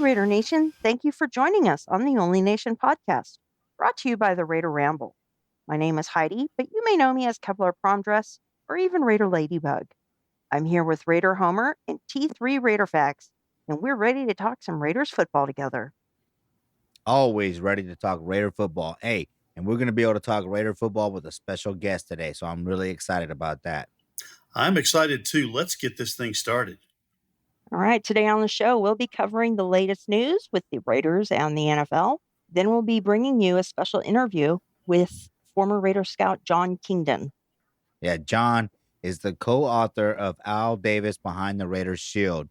Raider Nation. Thank you for joining us on the Only Nation podcast, brought to you by the Raider Ramble. My name is Heidi, but you may know me as Kevlar Prom Dress or even Raider Ladybug. I'm here with Raider Homer and T3 Raider Facts, and we're ready to talk some Raiders football together. Always ready to talk Raider football. Hey, and we're going to be able to talk Raider football with a special guest today, so I'm really excited about that. I'm excited too. Let's get this thing started. All right, today on the show, we'll be covering the latest news with the Raiders and the NFL. Then we'll be bringing you a special interview with former Raider scout Jon Kingdon. Yeah, Jon is the co-author of Al Davis Behind the Raiders Shield.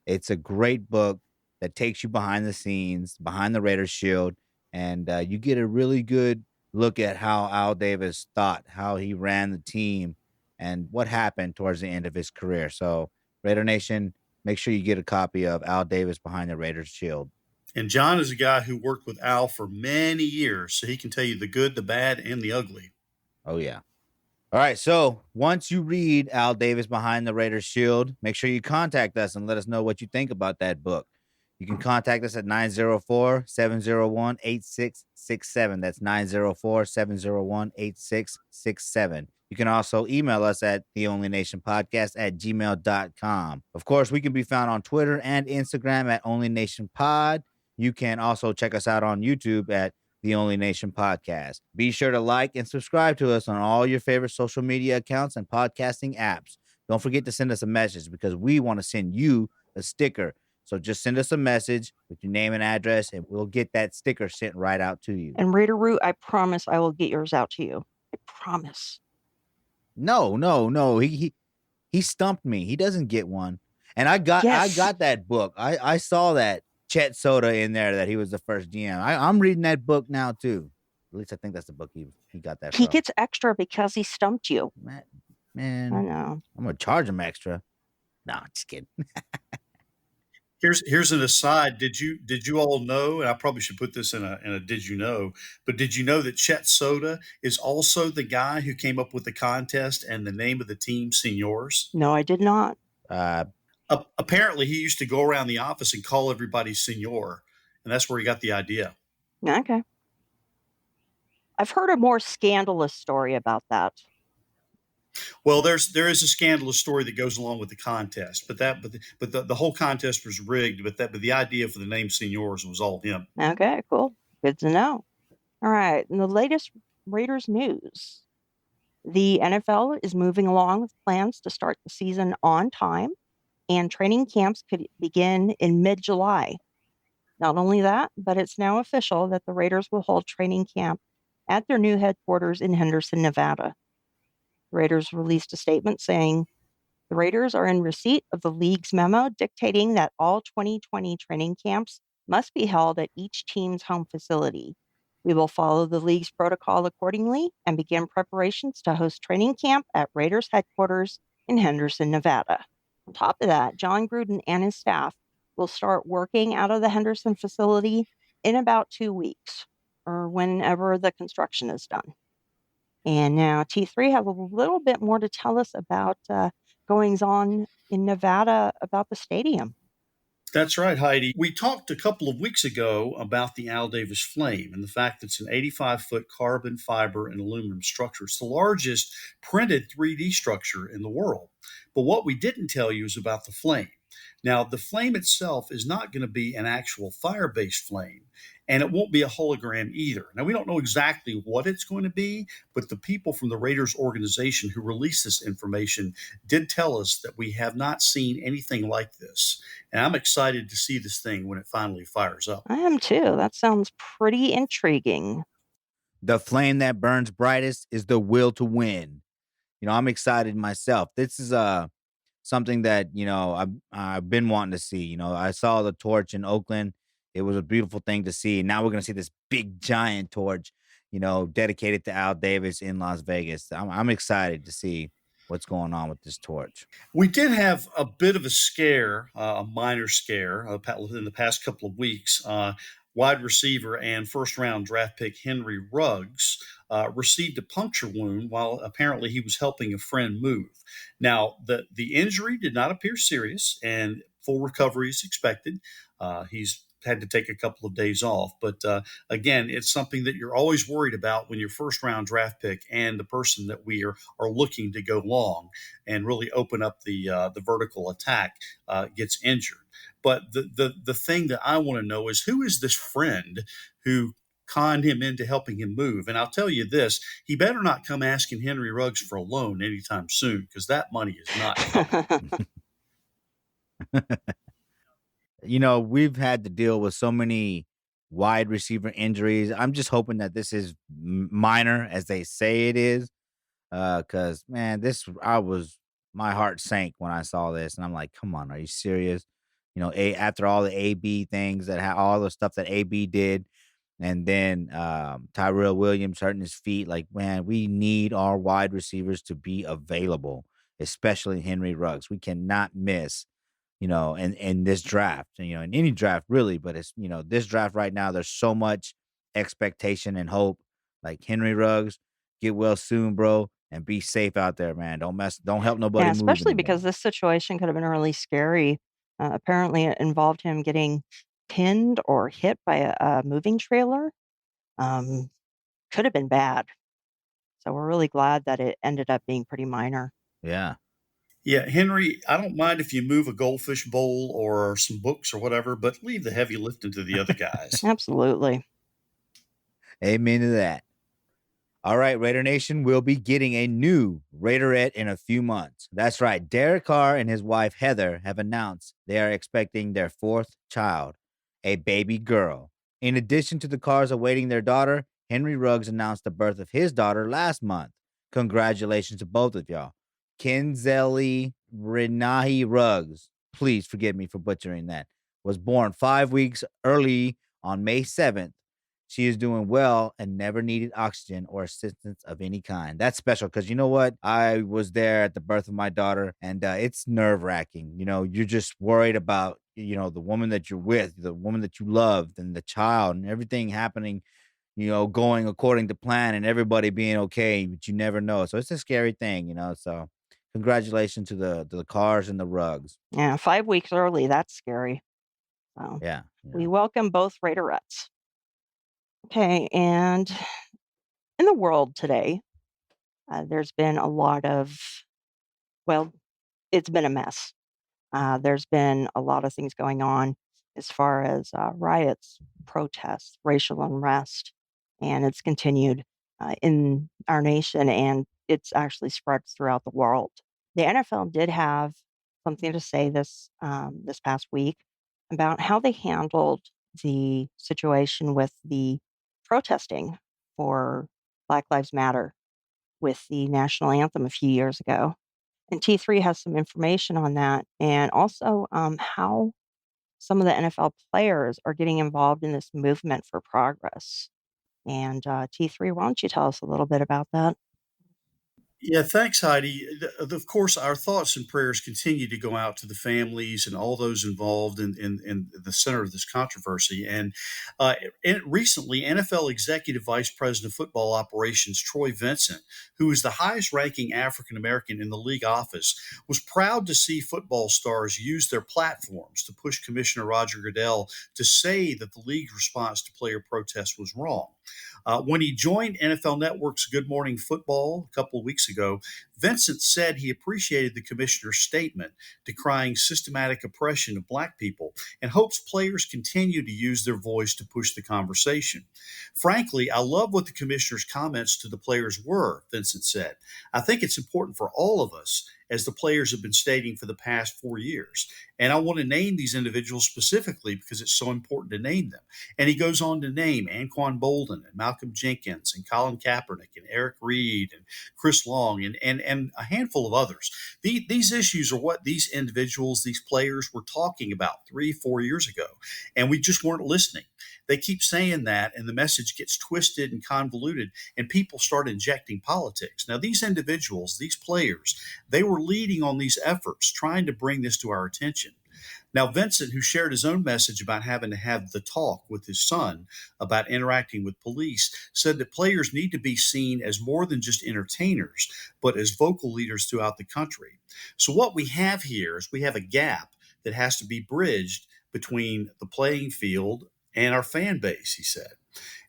It's a great book that takes you behind the scenes, behind the Raiders Shield, and you get a really good look at how Al Davis thought, how he ran the team, and what happened towards the end of his career. So, Raider Nation, make sure you get a copy of Al Davis Behind the Raiders Shield. And Jon is a guy who worked with Al for many years, so he can tell you the good, the bad, and the ugly. Oh, yeah. All right, so once you read Al Davis Behind the Raiders Shield, make sure you contact us and let us know what you think about that book. You can contact us at 904-701-8667. That's 904-701-8667. You can also email us at theonlynationpodcast@gmail.com. Of course, we can be found on Twitter and Instagram at onlynationpod. You can also check us out on YouTube at The Only Nation Podcast. Be sure to like and subscribe to us on all your favorite social media accounts and podcasting apps. Don't forget to send us a message because we want to send you a sticker. So just send us a message with your name and address, and we'll get that sticker sent right out to you. And Raider Root, I promise I will get yours out to you. I promise. No. He stumped me. He doesn't get one. And I got that book. I saw that Chet Soda in there that he was the first GM. I'm reading that book now too. At least I think that's the book he got that He from. gets extra because he stumped you. Man, I know. I'm gonna charge him extra. No, just kidding. Here's an aside. Did you all know? And I probably should put this in a did you know? But did you know that Chet Soda is also the guy who came up with the contest and the name of the team, Seniors? No, I did not. Apparently, he used to go around the office and call everybody Senor, and that's where he got the idea. Okay. I've heard a more scandalous story about that. Well, there is a scandalous story that goes along with the contest, but the whole contest was rigged. But the idea for the name Seniors was all him. Okay, cool. Good to know. All right, in the latest Raiders news, the NFL is moving along with plans to start the season on time, and training camps could begin in mid-July. Not only that, but it's now official that the Raiders will hold training camp at their new headquarters in Henderson, Nevada. The Raiders released a statement saying, the Raiders are in receipt of the league's memo dictating that all 2020 training camps must be held at each team's home facility. We will follow the league's protocol accordingly and begin preparations to host training camp at Raiders headquarters in Henderson, Nevada. On top of that, Jon Gruden and his staff will start working out of the Henderson facility in about 2 weeks or whenever the construction is done. And now T3 have a little bit more to tell us about goings on in Nevada about the stadium. That's right, Heidi. We talked a couple of weeks ago about the Al Davis Flame and the fact that it's an 85-foot carbon fiber and aluminum structure. It's the largest printed 3D structure in the world. But what we didn't tell you is about the flame. Now, the flame itself is not going to be an actual fire-based flame, and it won't be a hologram either. Now, we don't know exactly what it's going to be, but the people from the Raiders organization who released this information did tell us that we have not seen anything like this. And I'm excited to see this thing when it finally fires up. I am too. That sounds pretty intriguing. The flame that burns brightest is the will to win. I'm excited myself. This is something that I've been wanting to see. I saw the torch in Oakland. It was a beautiful thing to see. Now we're gonna see this big giant torch, dedicated to Al Davis in Las Vegas. I'm excited to see what's going on with this torch. We did have a bit of a scare, a minor scare, in the past couple of weeks. Wide receiver and first-round draft pick Henry Ruggs received a puncture wound while apparently he was helping a friend move. Now, the injury did not appear serious, and full recovery is expected. He's had to take a couple of days off. But again, it's something that you're always worried about when your first round draft pick and the person that we are looking to go long and really open up the vertical attack gets injured. But the thing that I want to know is, who is this friend who conned him into helping him move? And I'll tell you this, he better not come asking Henry Ruggs for a loan anytime soon, because that money is not coming. We've had to deal with so many wide receiver injuries. I'm just hoping that this is minor, as they say it is. Cause man, my heart sank when I saw this, and I'm like, come on, are you serious? After all the AB things all the stuff that AB did, and then Tyrell Williams hurting his feet. Like, man, we need our wide receivers to be available, especially Henry Ruggs. We cannot miss, in this draft, in any draft really, but it's, this draft right now, there's so much expectation and hope. Like, Henry Ruggs, get well soon, bro, and be safe out there, man. Don't help nobody Yeah, move especially because anymore. this situation could have been really scary. Apparently, it involved him getting pinned or hit by a moving trailer. Um, could have been bad. So we're really glad that it ended up being pretty minor. Yeah. Yeah, Henry, I don't mind if you move a goldfish bowl or some books or whatever, but leave the heavy lifting to the other guys. Absolutely. Amen to that. All right, Raider Nation, we'll be getting a new Raiderette in a few months. That's right. Derek Carr and his wife, Heather, have announced they are expecting their fourth child, a baby girl. In addition to the Carrs awaiting their daughter, Henry Ruggs announced the birth of his daughter last month. Congratulations to both of y'all. Kinzelli Renahi Ruggs, please forgive me for butchering that, was born 5 weeks early on May 7th. She is doing well and never needed oxygen or assistance of any kind. That's special because you know what? I was there at the birth of my daughter, and it's nerve wracking. You're just worried about, the woman that you're with, the woman that you loved, and the child, and everything happening, going according to plan, and everybody being okay, but you never know. So it's a scary thing. So congratulations to the Cars and the Rugs. Yeah, 5 weeks early. That's scary. So Yeah. we welcome both Raiderettes. Okay, and in the world today, there's been a lot of, well, it's been a mess. There's been a lot of things going on as far as riots, protests, racial unrest, and it's continued in our nation, and it's actually spread throughout the world. The NFL did have something to say this past week about how they handled the situation with the protesting for Black Lives Matter with the national anthem a few years ago. And T3 has some information on that, and also how some of the NFL players are getting involved in this movement for progress. And T3, why don't you tell us a little bit about that? Yeah, thanks, Heidi. Of course, our thoughts and prayers continue to go out to the families and all those involved in the center of this controversy. And recently, NFL Executive Vice President of Football Operations Troy Vincent, who is the highest ranking African American in the league office, was proud to see football stars use their platforms to push Commissioner Roger Goodell to say that the league's response to player protests was wrong. When he joined NFL Network's Good Morning Football a couple of weeks ago, Vincent said he appreciated the commissioner's statement decrying systematic oppression of Black people and hopes players continue to use their voice to push the conversation. Frankly, I love what the commissioner's comments to the players were, Vincent said. I think it's important for all of us, as the players have been stating for the past 4 years. And I want to name these individuals specifically because it's so important to name them. And he goes on to name Anquan Bolden and Malcolm Jenkins and Colin Kaepernick and Eric Reed and Chris Long and a handful of others. These issues are what these individuals, these players were talking about 3-4 years ago. And we just weren't listening. They keep saying that, and the message gets twisted and convoluted, and people start injecting politics. Now, these individuals, these players, they were leading on these efforts, trying to bring this to our attention. Now, Vincent, who shared his own message about having to have the talk with his son about interacting with police, said that players need to be seen as more than just entertainers, but as vocal leaders throughout the country. So what we have here is we have a gap that has to be bridged between the playing field and our fan base, he said.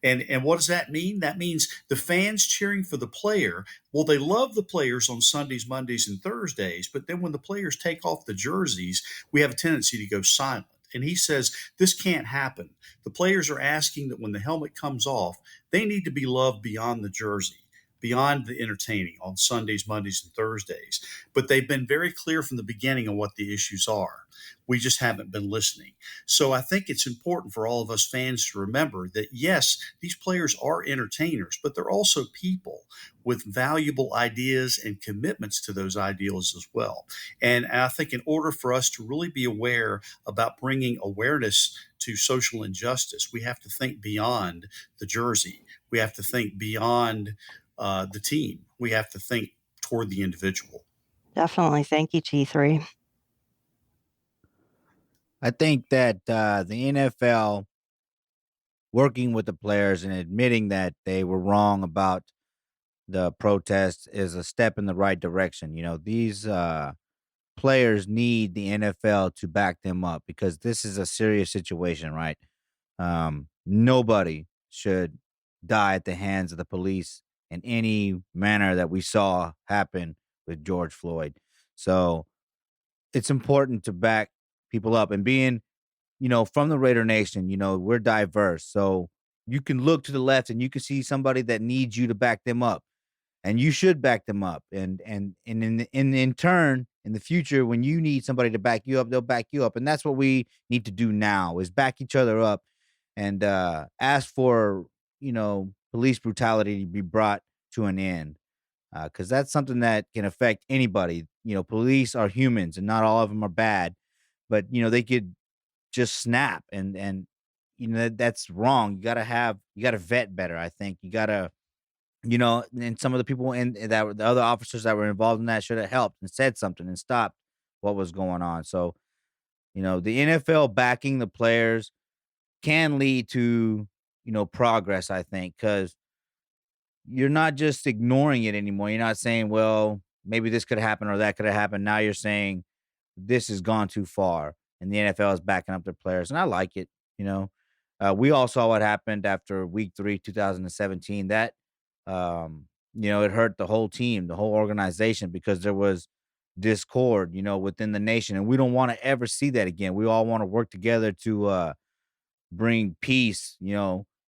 And what does that mean? That means the fans cheering for the player. Well, they love the players on Sundays, Mondays, and Thursdays, but then when the players take off the jerseys, we have a tendency to go silent. And he says this can't happen. The players are asking that when the helmet comes off, they need to be loved beyond the jersey, beyond the entertaining on Sundays, Mondays, and Thursdays. But they've been very clear from the beginning on what the issues are. We just haven't been listening. So I think it's important for all of us fans to remember that, yes, these players are entertainers, but they're also people with valuable ideas and commitments to those ideals as well. And I think in order for us to really be aware about bringing awareness to social injustice, we have to think beyond the jersey. We have to think beyond the team. We have to think toward the individual. Definitely. Thank you, T3. I think that the NFL working with the players and admitting that they were wrong about the protests is a step in the right direction. You know, these players need the NFL to back them up because this is a serious situation, right? Nobody should die at the hands of the police in any manner that we saw happen with George Floyd. So it's important to back people up and being, from the Raider Nation, we're diverse. So you can look to the left and you can see somebody that needs you to back them up. And you should back them up. And in turn, in the future, when you need somebody to back you up, they'll back you up. And that's what we need to do now is back each other up and ask for, police brutality to be brought to an end. Because that's something that can affect anybody. Police are humans and not all of them are bad, but they could just snap and that's wrong. You gotta vet better. I think you gotta, and some of the people the other officers that were involved in that should have helped and said something and stopped what was going on. So, the NFL backing the players can lead to, progress, I think, because you're not just ignoring it anymore. You're not saying, well, maybe this could happen or that could have happened. Now you're saying this has gone too far and the NFL is backing up their players. And I like it, we all saw what happened after week 3, 2017. That, it hurt the whole team, the whole organization, because there was discord, within the nation. And we don't want to ever see that again. We all want to work together to bring peace,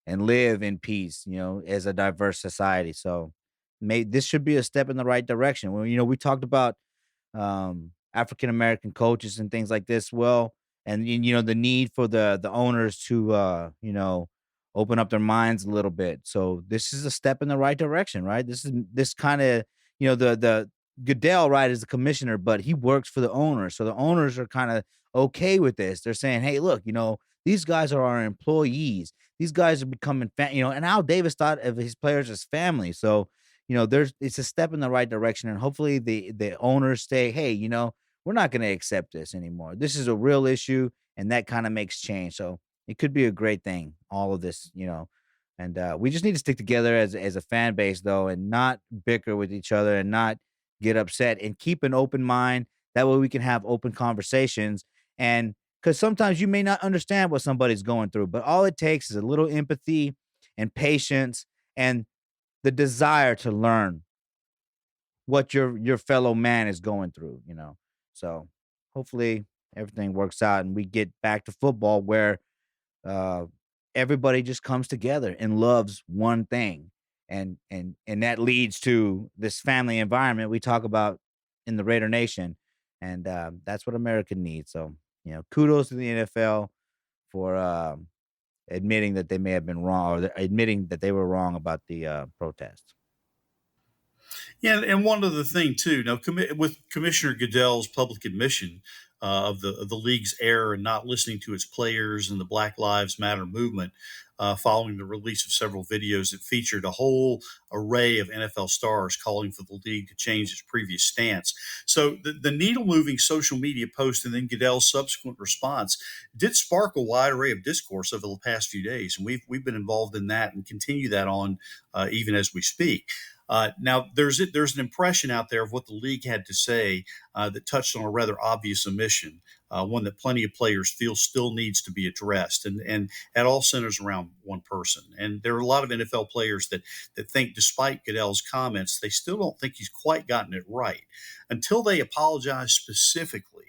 and live in peace, as a diverse society. So this should be a step in the right direction. Well, we talked about African American coaches and things like this. Well, and the need for the owners to open up their minds a little bit. So this is a step in the right direction, right? This kind of the Goodell, right, is the commissioner, but he works for the owners. So the owners are kind of okay with this. They're saying, hey, look, these guys are our employees. These guys are becoming, and Al Davis thought of his players as family. So, it's a step in the right direction. And hopefully the owners say, hey, we're not going to accept this anymore. This is a real issue. And that kind of makes change. So it could be a great thing, all of this, and we just need to stick together as a fan base, though, and not bicker with each other and not get upset and keep an open mind. That way we can have open conversations. And because sometimes you may not understand what somebody's going through, but all it takes is a little empathy and patience and the desire to learn what your fellow man is going through, So hopefully everything works out and we get back to football where uh, everybody just comes together and loves one thing. And that leads to this family environment we talk about in the Raider Nation. And that's what America needs. So, kudos to the NFL for admitting that they may have been wrong or admitting that they were wrong about the protest. Yeah, and one other thing too. Now, with Commissioner Goodell's public admission of the league's error in not listening to its players and the Black Lives Matter movement, following the release of several videos that featured a whole array of NFL stars calling for the league to change its previous stance. So the needle-moving social media post and then Goodell's subsequent response did spark a wide array of discourse over the past few days, and we've been involved in that and continue that on even as we speak. Now, there's an impression out there of what the league had to say that touched on a rather obvious omission, one that plenty of players feel still needs to be addressed, and it all centers around one person. And there are a lot of NFL players that think, despite Goodell's comments, they still don't think he's quite gotten it right until they apologize specifically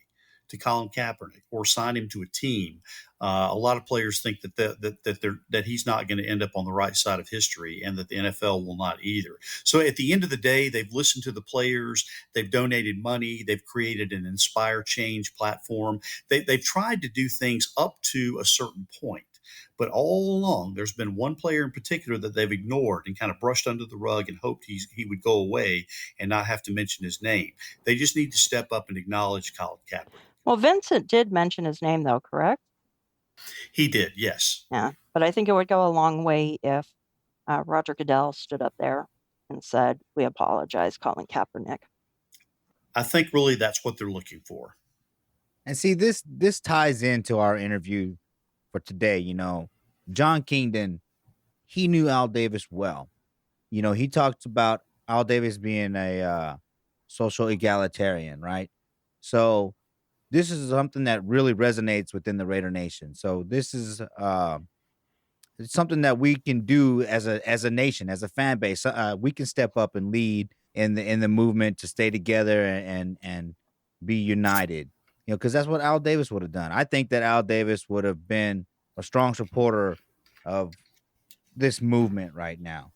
to Colin Kaepernick or sign him to a team. A lot of players think that he's not going to end up on the right side of history, and that the NFL will not either. So at the end of the day, they've listened to the players, they've donated money, they've created an Inspire Change platform. They've tried to do things up to a certain point. But all along, there's been one player in particular that they've ignored and kind of brushed under the rug and hoped he would go away and not have to mention his name. They just need to step up and acknowledge Colin Kaepernick. Well, Vincent did mention his name, though, correct? He did, yes. Yeah, but I think it would go a long way if Roger Goodell stood up there and said, "We apologize, Colin Kaepernick." I think really that's what they're looking for. And see, this ties into our interview for today. Jon Kingdon, he knew Al Davis well. He talked about Al Davis being a social egalitarian, right? So this is something that really resonates within the Raider Nation. So this is it's something that we can do as a nation, as a fan base. We can step up and lead in the movement to stay together and be united. Because that's what Al Davis would have done. I think that Al Davis would have been a strong supporter of this movement right now.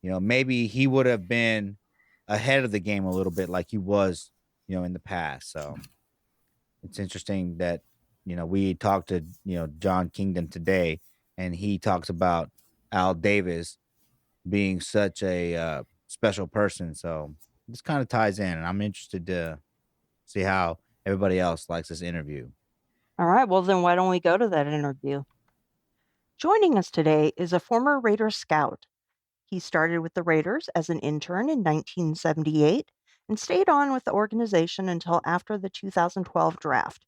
Maybe he would have been ahead of the game a little bit, like he was, in the past. So it's interesting that we talked to Jon Kingdon today, and he talks about Al Davis being such a special person. So this kind of ties in, and I'm interested to see how everybody else likes this interview. All right, well, then why don't we go to that interview? Joining us today is a former Raider scout. He started with the Raiders as an intern in 1978 and stayed on with the organization until after the 2012 draft.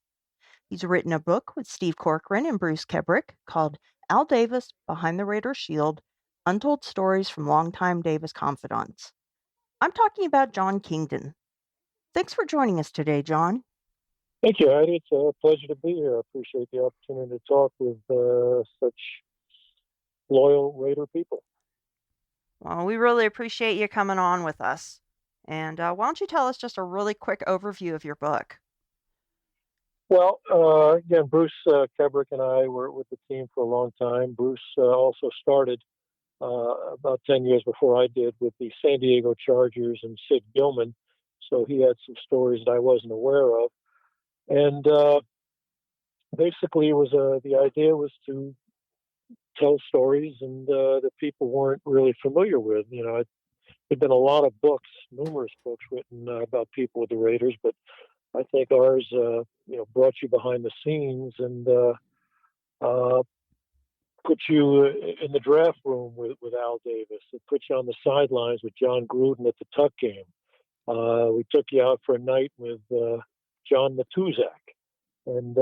He's written a book with Steve Corcoran and Bruce Kebrick called Al Davis Behind the Raider Shield: Untold Stories from Longtime Davis Confidants. I'm talking about Jon Kingdon. Thanks for joining us today, Jon. Thank you, Heidi. It's a pleasure to be here. I appreciate the opportunity to talk with such loyal Raider people. Well, we really appreciate you coming on with us. And why don't you tell us just a really quick overview of your book? Well, again, Bruce Kebrick and I were with the team for a long time. Bruce also started about 10 years before I did with the San Diego Chargers and Sid Gilman. So he had some stories that I wasn't aware of. And basically, it was the idea was to tell stories and that people weren't really familiar with. There've been a lot of books, numerous books written about people with the Raiders, but I think ours, brought you behind the scenes and put you in the draft room with Al Davis. It put you on the sidelines with John Gruden at the Tuck game. We took you out for a night with John Matuzak. And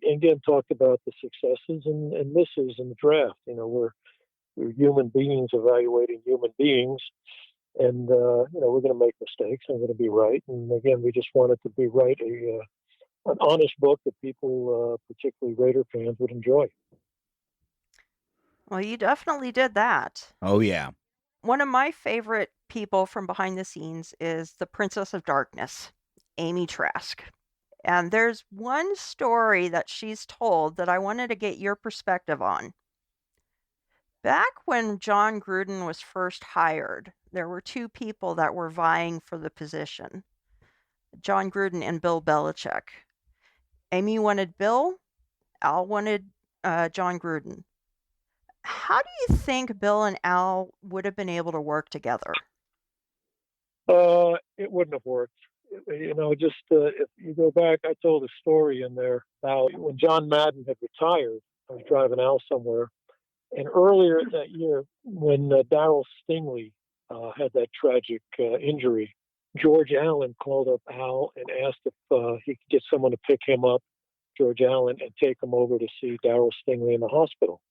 again, talked about the successes and misses in the draft. We're human beings evaluating human beings, and we're going to make mistakes. I'm going to be right. And again, we just wanted to be right, an honest book that people, particularly Raider fans, would enjoy. Well, you definitely did that. Oh yeah. One of my favorite people from behind the scenes is the Princess of Darkness, Amy Trask. And there's one story that she's told that I wanted to get your perspective on. Back when John Gruden was first hired, there were two people that were vying for the position, John Gruden and Bill Belichick. Amy wanted Bill, Al wanted John Gruden. How do you think Bill and Al would have been able to work together? It wouldn't have worked. Just if you go back, I told a story in there about when John Madden had retired. I was driving Al somewhere, and earlier that year, when Darryl Stingley had that tragic injury, George Allen called up Al and asked if he could get someone to pick him up, George Allen, and take him over to see Darryl Stingley in the hospital.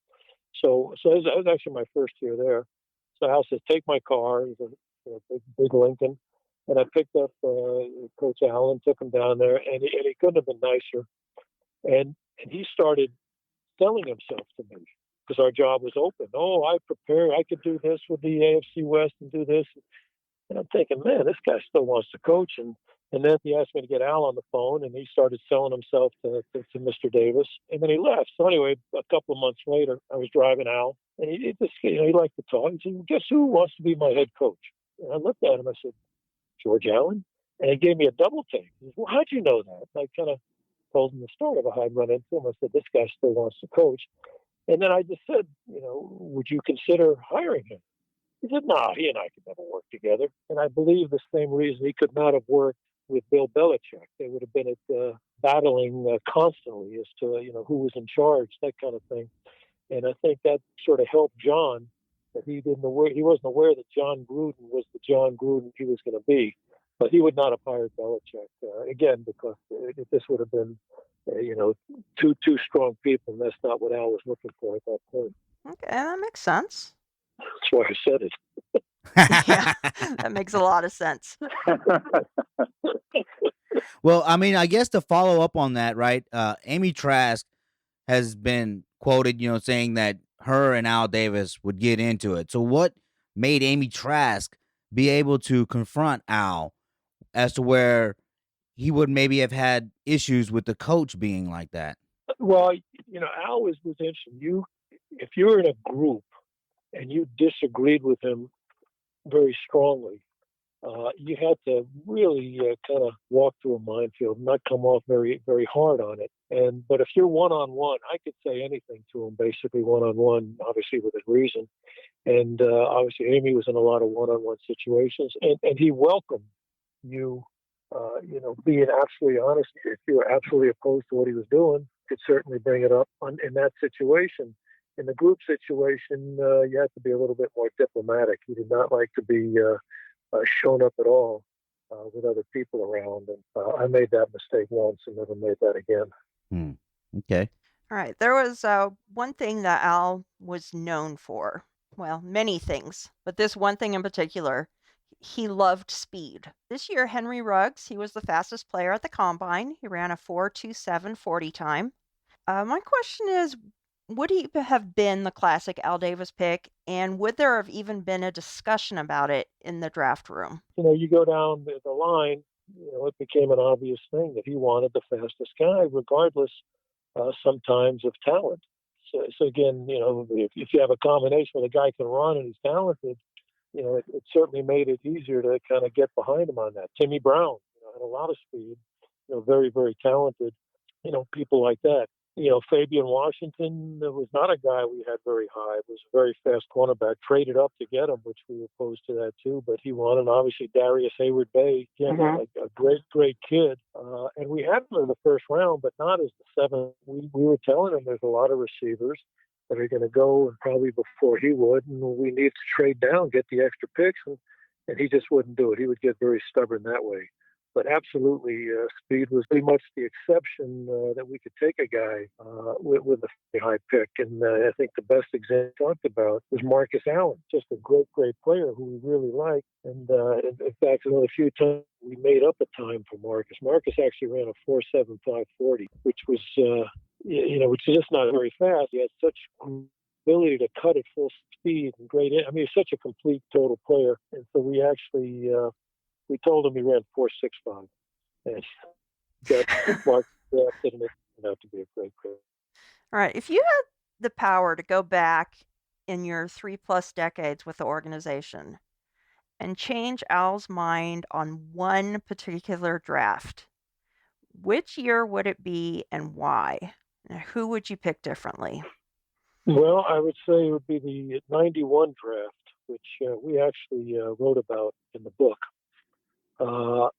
So that was actually my first year there. So Al says, "Take my car." He's a big Lincoln. And I picked up Coach Allen, took him down there, and he couldn't have been nicer. And he started selling himself to me because our job was open. Oh, I prepared. I could do this with the AFC West and do this. And I'm thinking, man, this guy still wants to coach. And then he asked me to get Al on the phone, and he started selling himself to Mr. Davis. And then he left. So anyway, a couple of months later, I was driving Al, and he just, he liked to talk. He said, well, guess who wants to be my head coach? And I looked at him. I said, George Allen. And he gave me a double take. He said, well, how'd you know that? And I kind of told him the story of how I'd run into him. I said, this guy still wants to coach. And then I just said, would you consider hiring him? He said, no, he and I could never work together. And I believe the same reason he could not have worked with Bill Belichick. They would have been battling constantly as to, who was in charge, that kind of thing. And I think that sort of helped John, that he wasn't aware that John Gruden was the John Gruden he was going to be. But he would not have hired Belichick, again, because this would have been, two strong people, and that's not what Al was looking for at that point. Okay, that makes sense. That's why I said it. Yeah, that makes a lot of sense. Well, I mean, I guess to follow up on that, right? Amy Trask has been quoted, saying that her and Al Davis would get into it. So what made Amy Trask be able to confront Al as to where he would maybe have had issues with the coach being like that? Well, Al was interesting. If you were in a group and you disagreed with him very strongly, you had to really kind of walk through a minefield, not come off very, very hard on it. But if you're one-on-one, I could say anything to him, basically one-on-one, obviously with a reason. And obviously Amy was in a lot of one-on-one situations, and he welcomed you, being absolutely honest. If you were absolutely opposed to what he was doing, could certainly bring it up in that situation. In the group situation, you have to be a little bit more diplomatic. He did not like to be shown up at all with other people around. And I made that mistake once and never made that again. Okay. All right. There was one thing that Al was known for. Well, many things, but this one thing in particular, he loved speed. This year, Henry Ruggs, he was the fastest player at the Combine. He ran a 4.27 40 time. My question is, would he have been the classic Al Davis pick, and would there have even been a discussion about it in the draft room? You go down the line, it became an obvious thing that he wanted the fastest guy, regardless sometimes of talent. So again, if you have a combination where the guy can run and he's talented, it certainly made it easier to kind of get behind him on that. Timmy Brown had a lot of speed, very, very talented, people like that. Fabian Washington was not a guy we had very high. It was a very fast cornerback. Traded up to get him, which we were opposed to that too. But he won, and obviously Darius Hayward Bay, a great, great kid. And we had him in the first round, but not as the seventh. We were telling him there's a lot of receivers that are going to go, and probably before he would, and we need to trade down, get the extra picks, and he just wouldn't do it. He would get very stubborn that way. But absolutely, speed was pretty much the exception that we could take a guy with a high pick. And I think the best example talked about was Marcus Allen, just a great, great player who we really liked. And in fact, another few times we made up a time for Marcus. Marcus actually ran a 4.75 40, which was, which is just not very fast. He had such ability to cut at full speed and great. He's such a complete, total player. And so we actually. We told him he ran 4.65, and got Mark drafted, and it turned out to be a great player. All right. If you had the power to go back in your 3+ decades with the organization and change Al's mind on one particular draft, which year would it be and why? Who would you pick differently? Well, I would say it would be the 91 draft, which we actually wrote about in the book. But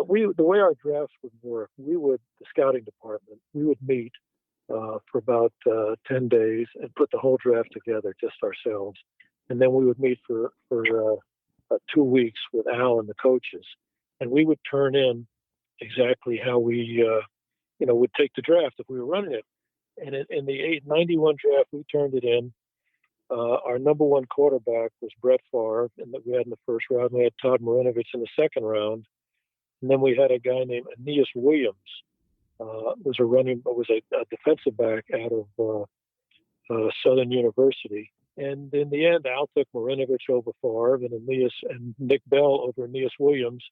the way our drafts would work, the scouting department, we would meet for about 10 days and put the whole draft together, just ourselves. And then we would meet for 2 weeks with Al and the coaches. And we would turn in exactly how we, would take the draft if we were running it. And in the 91 draft, we turned it in. Our number one quarterback was Brett Favre, and that we had in the first round. We had Todd Marinovich in the second round, and then we had a guy named Aeneas Williams. Was a defensive back out of Southern University. And in the end, Al took Marinovich over Favre and Aeneas and Nick Bell over Aeneas Williams.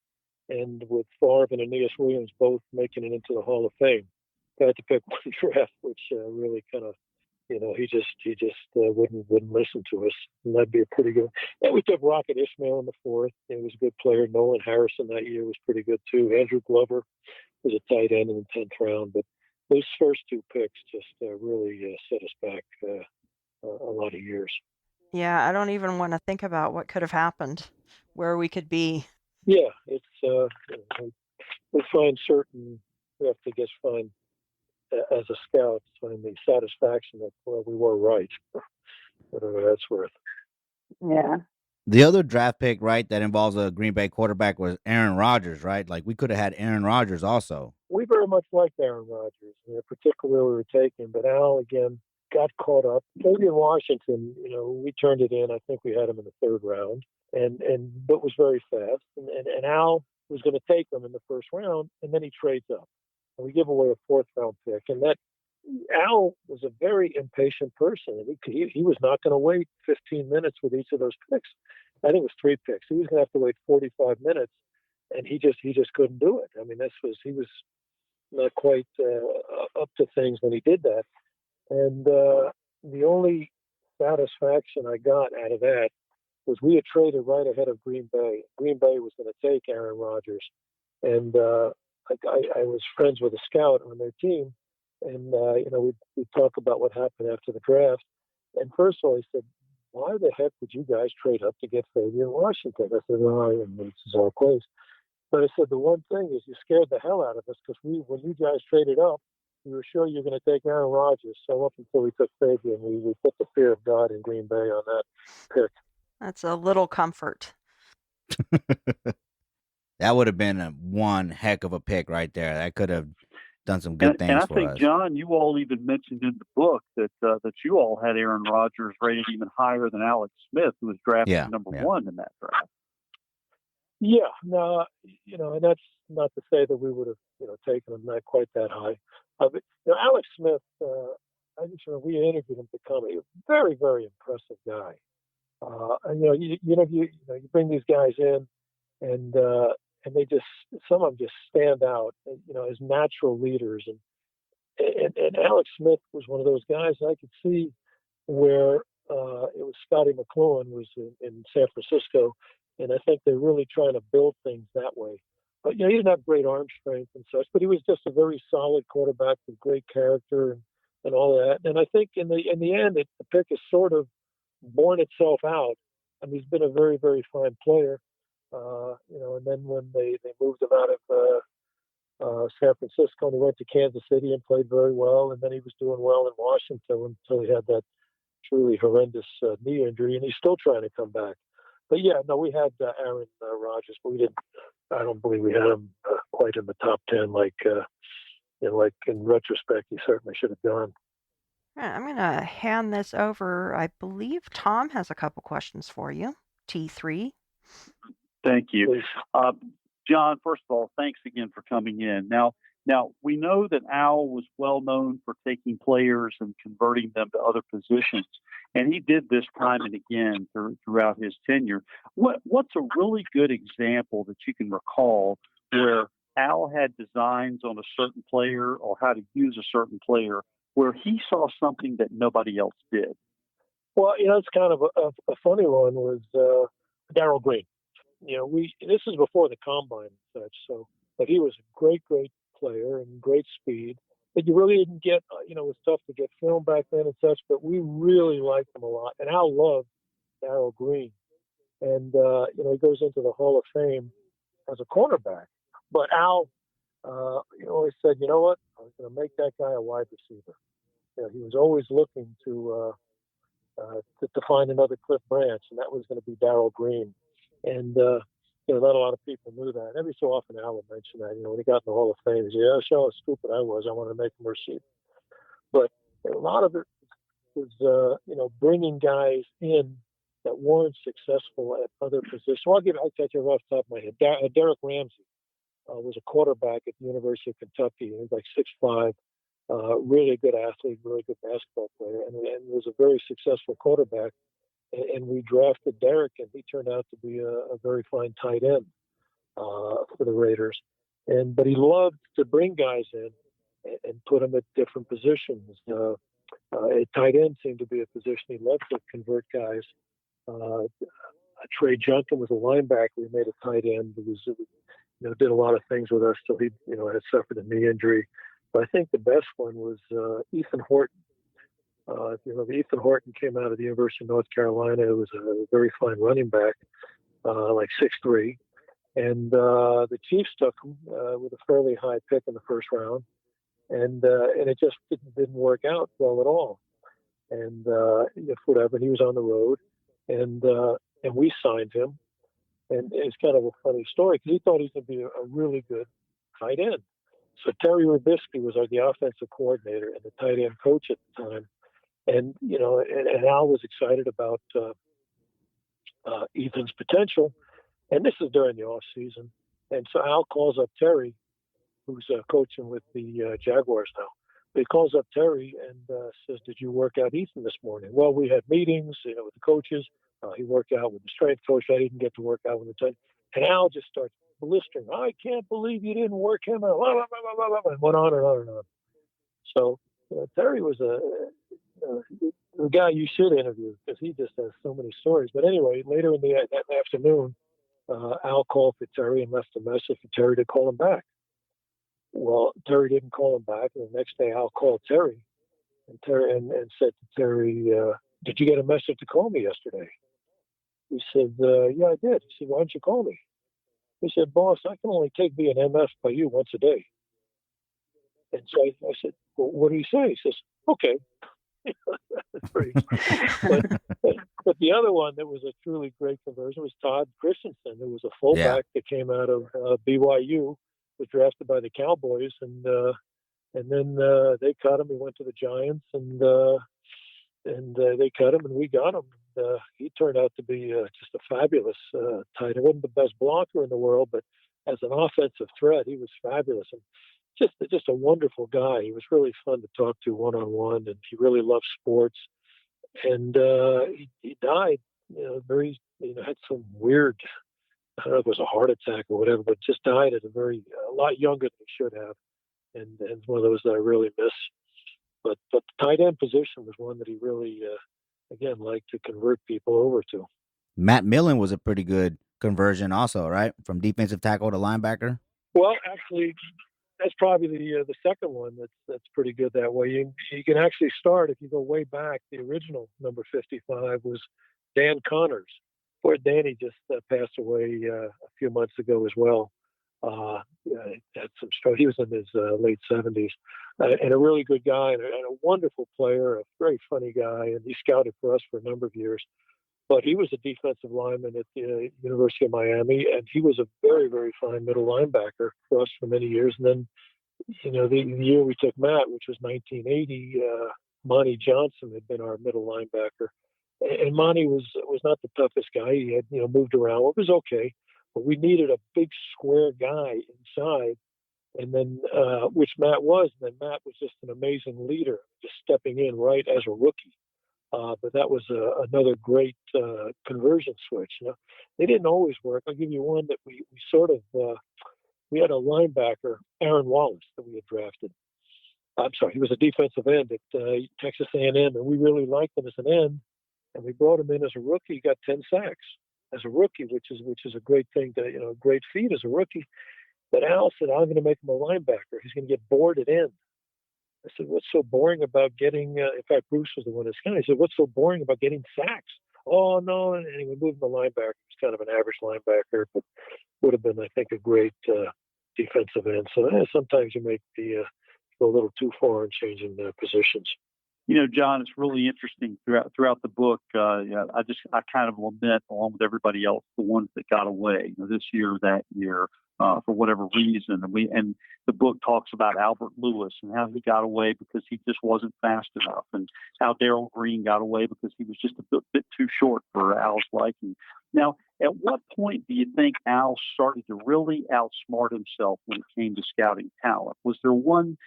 And with Favre and Aeneas Williams both making it into the Hall of Fame, I had to pick one draft, which really kind of, he just wouldn't listen to us, and that'd be a pretty good. And we took Rocket Ismail in the fourth. He was a good player. Nolan Harrison that year was pretty good too. Andrew Glover was a tight end in the 10th round, but those first two picks just really set us back a lot of years. Yeah, I don't even want to think about what could have happened, where we could be. Yeah, it's we have to just find as a scout, find the satisfaction that we were right, whatever that's worth. Yeah. The other draft pick, right, that involves a Green Bay quarterback was Aaron Rodgers, right? Like we could have had Aaron Rodgers also. We very much liked Aaron Rodgers, particularly we were taking, but Al again got caught up. Maybe in Washington, we turned it in. I think we had him in the third round, but was very fast. And Al was going to take him in the first round, and then he trades up, and we give away a fourth round pick. And that Al was a very impatient person. He was not going to wait 15 minutes with each of those picks. I think it was 3 picks. He was going to have to wait 45 minutes, and he just couldn't do it. I mean, he was not quite up to things when he did that. And the only satisfaction I got out of that was we had traded right ahead of Green Bay. Green Bay was going to take Aaron Rodgers, and I was friends with a scout on their team, and we talk about what happened after the draft. And first of all, he said, "Why the heck would you guys trade up to get Fabian Washington?" I said, "Oh, this is our place." But I said, the one thing is you scared the hell out of us because when you guys traded up, we were sure you were going to take Aaron Rodgers. So up until we took Fabian, we put the fear of God in Green Bay on that pick. That's a little comfort. That would have been one heck of a pick right there. That could have done some good things for us. And I think, John, you all even mentioned in the book that you all had Aaron Rodgers rated even higher than Alex Smith, who was drafted number 1 in that draft. Yeah, no, and that's not to say that we would have, taken him not quite that high. Alex Smith, I just we interviewed him to come. He was a very, very impressive guy. And you bring these guys in, and they just, some of them just stand out, as natural leaders. And Alex Smith was one of those guys I could see where it was Scotty McLuhan was in San Francisco. And I think they're really trying to build things that way. But, he didn't have great arm strength and such, but he was just a very solid quarterback with great character and all that. And I think in the end, the pick has sort of borne itself out. I mean, he's been a very, very fine player. And then when they moved him out of San Francisco and he went to Kansas City and played very well. And then he was doing well in Washington until he had that truly horrendous knee injury. And he's still trying to come back. But yeah, no, we had Aaron Rodgers, but we didn't. I don't believe we had him quite in the top 10. Like in retrospect, he certainly should have gone. I'm going to hand this over. I believe Tom has a couple questions for you. T3. Thank you, John. First of all, thanks again for coming in. Now we know that Al was well known for taking players and converting them to other positions, and he did this time and again throughout his tenure. What's a really good example that you can recall where Al had designs on a certain player or how to use a certain player where he saw something that nobody else did? Well, it's kind of a funny one was Darryl Green. This is before the combine and such, but he was a great player and great speed. But you really didn't get, it was tough to get film back then and such, but we really liked him a lot. And Al loved Darryl Green. And, he goes into the Hall of Fame as a cornerback. But Al, always said, you know what, I was going to make that guy a wide receiver. He was always looking to find another Cliff Branch, and that was going to be Darryl Green. And, not a lot of people knew that. Every so often, Al would mention that. When he got in the Hall of Fame, he said, "Yeah, show how stupid I was. I wanted to make him receiver." But a lot of it was bringing guys in that weren't successful at other positions. So I'll catch you off the top of my head. Derek Ramsey was a quarterback at the University of Kentucky. He was like 6'5", really good athlete, really good basketball player, and was a very successful quarterback. And we drafted Derek, and he turned out to be a very fine tight end for the Raiders. But he loved to bring guys in and put them at different positions. Tight end seemed to be a position he loved to convert guys. Trey Junkin was a linebacker. He made a tight end. He was, did a lot of things with us till he, had suffered a knee injury. But I think the best one was Ethan Horton. If you remember, Ethan Horton came out of the University of North Carolina. He was a very fine running back, like 6'3". And the Chiefs took him with a fairly high pick in the first round. And it just didn't work out well at all. And whatever, and he was on the road. And we signed him. And it's kind of a funny story because he thought he was going to be a really good tight end. So Terry Rubisky was the offensive coordinator and the tight end coach at the time. And, and Al was excited about Ethan's potential. And this is during the off season. And so Al calls up Terry, who's coaching with the Jaguars now. But he calls up Terry and says, "Did you work out Ethan this morning?" Well, we had meetings, with the coaches. He worked out with the strength coach. I didn't get to work out with the tight. And Al just starts blistering. "I can't believe you didn't work him out." Blah, blah, blah, blah, blah, and went on and on and on. So Terry was the guy you should interview because he just has so many stories. But anyway, later in that afternoon, Al called for Terry and left a message for Terry to call him back. Well, Terry didn't call him back, and the next day Al called Terry and said to Terry, "Did you get a message to call me yesterday?" He said, "Yeah, I did." He said, "Why didn't you call me?" He said, "Boss, I can only take being MF by you once a day." And so I said, "Well, what do you say?" He says, "Okay." That's pretty. But the other one that was a truly great conversion was Todd Christensen, who was a fullback that came out of BYU, was drafted by the Cowboys, and then they cut him. He went to the Giants, and they cut him, and we got him. He turned out to be just a fabulous tight end. He wasn't the best blocker in the world, but as an offensive threat, he was fabulous. And just a wonderful guy. He was really fun to talk to one-on-one, and he really loved sports. And he died, had some weird, I don't know if it was a heart attack or whatever, but just died at a lot younger than he should have. And it's one of those that I really miss. But the tight end position was one that he really, again, liked to convert people over to. Matt Millen was a pretty good conversion also, right? From defensive tackle to linebacker. Well, actually, that's probably the second one that's pretty good that way. You can actually start, if you go way back, the original number 55 was Dan Connors. Poor Danny just passed away a few months ago as well. Had some stroke. He was in his late 70s, and a really good guy and a wonderful player, a very funny guy, and he scouted for us for a number of years. But he was a defensive lineman at the University of Miami, and he was a very, very fine middle linebacker for us for many years. And then, the year we took Matt, which was 1980, Monty Johnson had been our middle linebacker. And Monty was not the toughest guy. He had, moved around. It was okay. But we needed a big square guy inside, and then which Matt was. And then Matt was just an amazing leader, just stepping in right as a rookie. But that was another great conversion switch. They didn't always work. I'll give you one that we sort of we had a linebacker, Aaron Wallace, that we had drafted. I'm sorry, he was a defensive end at Texas A&M, and we really liked him as an end. And we brought him in as a rookie. He got 10 sacks as a rookie, which is a great thing to great feat as a rookie. But Al said, "I'm going to make him a linebacker. He's going to get bored at end." I said, "What's so boring about getting?" In fact, Bruce was the one that's kind of. He said, "What's so boring about getting sacks?" "Oh no!" And he moved him to linebacker. He's kind of an average linebacker, but would have been, I think, a great defensive end. So sometimes you make go a little too far in changing positions. John, it's really interesting throughout the book. I kind of lament, along with everybody else, the ones that got away. This year, that year, for whatever reason, and the book talks about Albert Lewis and how he got away because he just wasn't fast enough, and how Darrell Green got away because he was just a bit too short for Al's liking. Now, at what point do you think Al started to really outsmart himself when it came to scouting talent? Was there one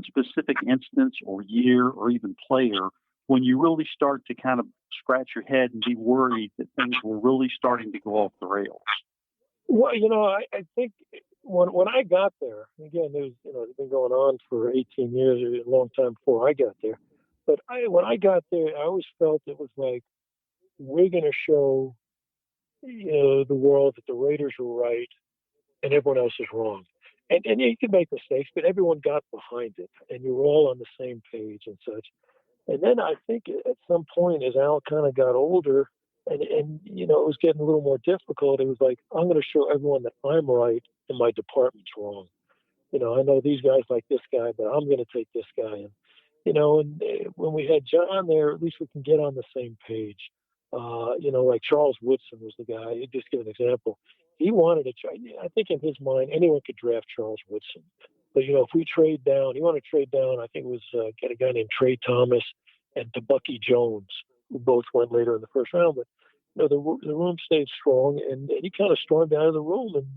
specific instance or year or even player when you really start to kind of scratch your head and be worried that things were really starting to go off the rails? Well, I think when I got there, again, it's been going on for 18 years, a long time before I got there. But when I got there, I always felt it was like, we're going to show the world that the Raiders were right and everyone else is wrong. And you can make mistakes, but everyone got behind it, and you were all on the same page and such. And then I think at some point, as Al kind of got older, and it was getting a little more difficult, it was like, I'm going to show everyone that I'm right and my department's wrong. I know these guys like this guy, but I'm going to take this guy. And when we had John there, at least we can get on the same page. Like Charles Woodson was the guy. Just give an example. He wanted to try. I think in his mind, anyone could draft Charles Woodson. But if we trade down, he wanted to trade down. I think it was get a guy named Trey Thomas and Bucky Jones, who both went later in the first round. But the room stayed strong, and he kind of stormed out of the room. And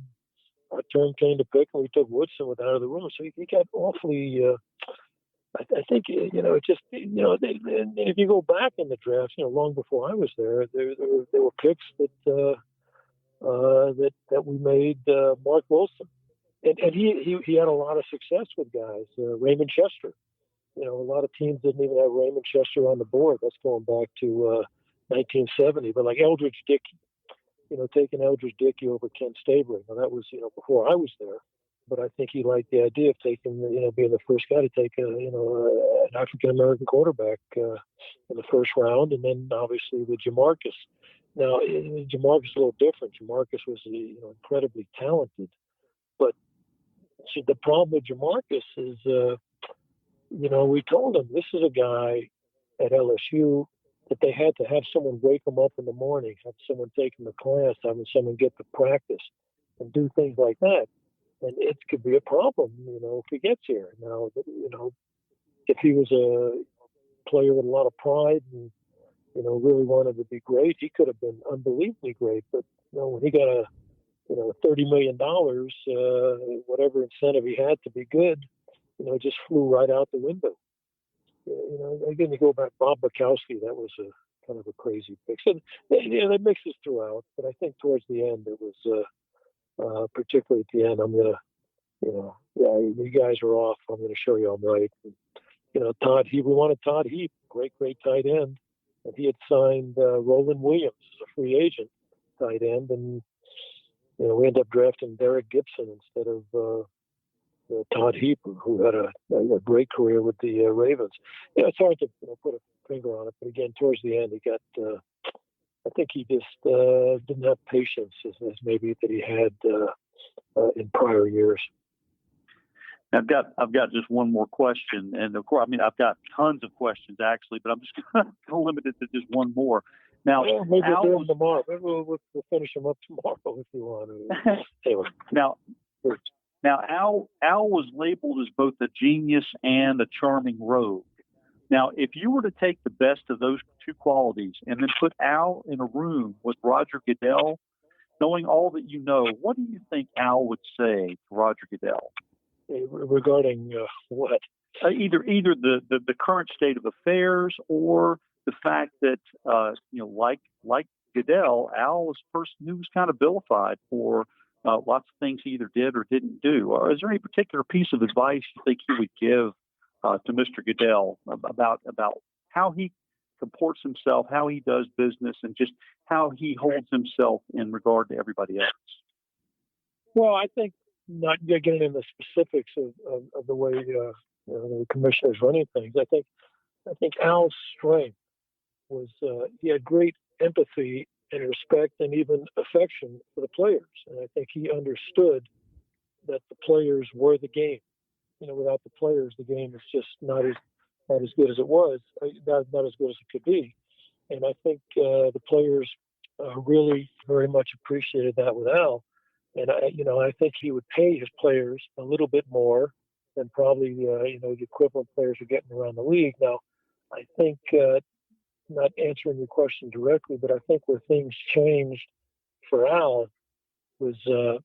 our turn came to pick, and we took Woodson out of the room. So he got awfully. I think it just if you go back in the draft, long before I was there were picks that we made. Mark Wilson, and he had a lot of success with guys. Raymond Chester, a lot of teams didn't even have Raymond Chester on the board. That's going back to 1970. But like Eldridge Dickey, taking Eldridge Dickey over Ken Stabler. Now that was before I was there. But I think he liked the idea of taking, being the first guy to take an African American quarterback in the first round, and then obviously with Jamarcus. Now, Jamarcus is a little different. Jamarcus was incredibly talented, but see, the problem with Jamarcus is, we told him this is a guy at LSU that they had to have someone wake him up in the morning, have someone take him to class, having someone get to practice, and do things like that. And it could be a problem, if he gets here. Now, if he was a player with a lot of pride and, really wanted to be great, he could have been unbelievably great. But, when he got $30 million, whatever incentive he had to be good, just flew right out the window. Again, you go back, Bob Bukowski, that was a kind of a crazy pick. So, that mixes throughout. But I think towards the end, it was, particularly at the end, I'm going to, you guys are off. I'm going to show you I'm right. And, Todd Heap, we wanted Todd Heap, great tight end. And he had signed Roland Williams as a free agent tight end. And, we ended up drafting Derek Gibson instead of Todd Heap, who had a great career with the Ravens. It's hard to put a finger on it. But again, towards the end, he got I think he just didn't have patience as maybe that he had in prior years. I've got just one more question, and of course, I've got tons of questions actually, but I'm just going to limit it to just one more. Now, maybe we'll do them tomorrow. Maybe we'll finish them up tomorrow if you want to. Anyway. Now, Al was labeled as both a genius and a charming rogue. Now, if you were to take the best of those two qualities and then put Al in a room with Roger Goodell, knowing all that you know, what do you think Al would say to Roger Goodell? Regarding what? Either the current state of affairs or the fact that, like Goodell, Al was a person who was kind of vilified for lots of things he either did or didn't do. Is there any particular piece of advice you think he would give to Mr. Goodell about how he comports himself, how he does business, and just how he holds himself in regard to everybody else? Well, I think not getting into the specifics of the way the commissioner is running things. I think Al's strength was he had great empathy and respect and even affection for the players, and I think he understood that the players were the game. Without the players, the game is just not as not as good as it was, not as good as it could be. And I think the players really very much appreciated that with Al. And I think he would pay his players a little bit more than probably the equivalent players are getting around the league. Now, I think not answering your question directly, but I think where things changed for Al was the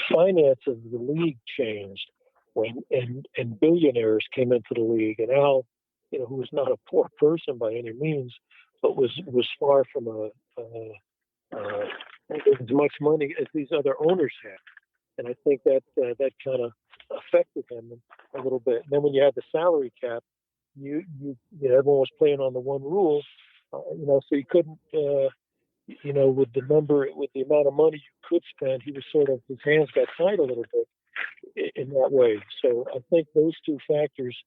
finances of the league changed when and billionaires came into the league, and Al, who was not a poor person by any means, but was far from as much money as these other owners had, and I think that kind of affected him a little bit. And then when you had the salary cap, everyone was playing on the one rule, so you couldn't. With the amount of money you could spend, he was his hands got tied a little bit in that way. So I think those two factors,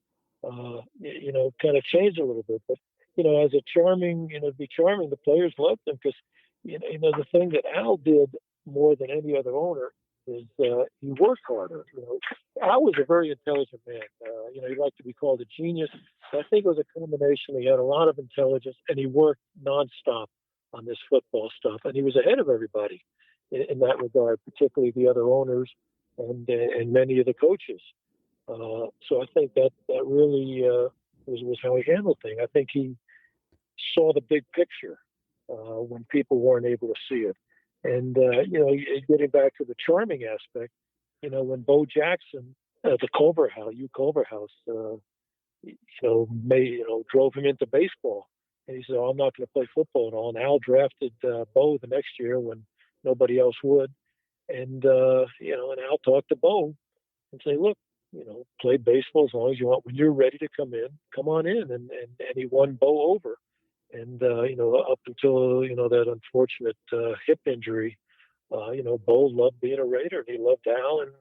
kind of changed a little bit. But, as to be charming, the players loved him because, the thing that Al did more than any other owner is he worked harder. Al was a very intelligent man. He liked to be called a genius. And I think it was a combination. He had a lot of intelligence and he worked nonstop on this football stuff, and he was ahead of everybody in that regard, particularly the other owners and many of the coaches. So I think that really was how he handled things. I think he saw the big picture when people weren't able to see it. And getting back to the charming aspect, when Bo Jackson, the Culverhouse, drove him into baseball. And he said, "Oh, I'm not going to play football at all." And Al drafted Bo the next year when nobody else would. And and Al talked to Bo and say, "Look, play baseball as long as you want. When you're ready to come in, come on in." And he won Bo over. And up until that unfortunate hip injury, Bo loved being a Raider. He loved Al, and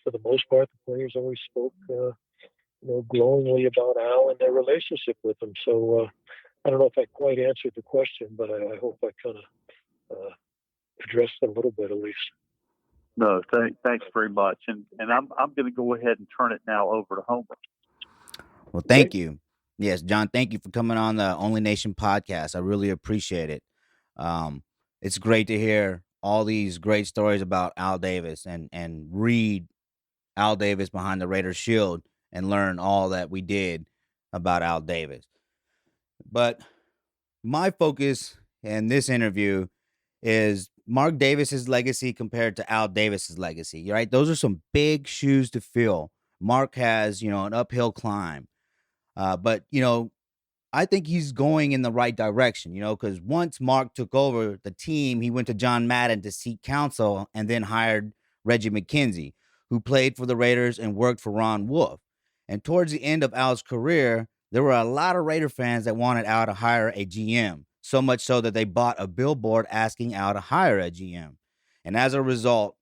for the most part, the players always spoke glowingly about Al and their relationship with him. So I don't know if I quite answered the question, but I hope I kind of addressed it a little bit at least. No, thanks very much. And I'm going to go ahead and turn it now over to Homer. Well, thank you. Yes, Jon, thank you for coming on the Only Nation podcast. I really appreciate it. It's great to hear all these great stories about Al Davis and read Al Davis behind the Raiders shield and learn all that we did about Al Davis. But my focus in this interview is Mark Davis's legacy compared to Al Davis's legacy, right? Those are some big shoes to fill. Mark has, an uphill climb. But I think he's going in the right direction, because once Mark took over the team, he went to John Madden to seek counsel and then hired Reggie McKenzie, who played for the Raiders and worked for Ron Wolf. And towards the end of Al's career, there were a lot of Raider fans that wanted Al to hire a GM, so much so that they bought a billboard asking Al to hire a GM. And as a result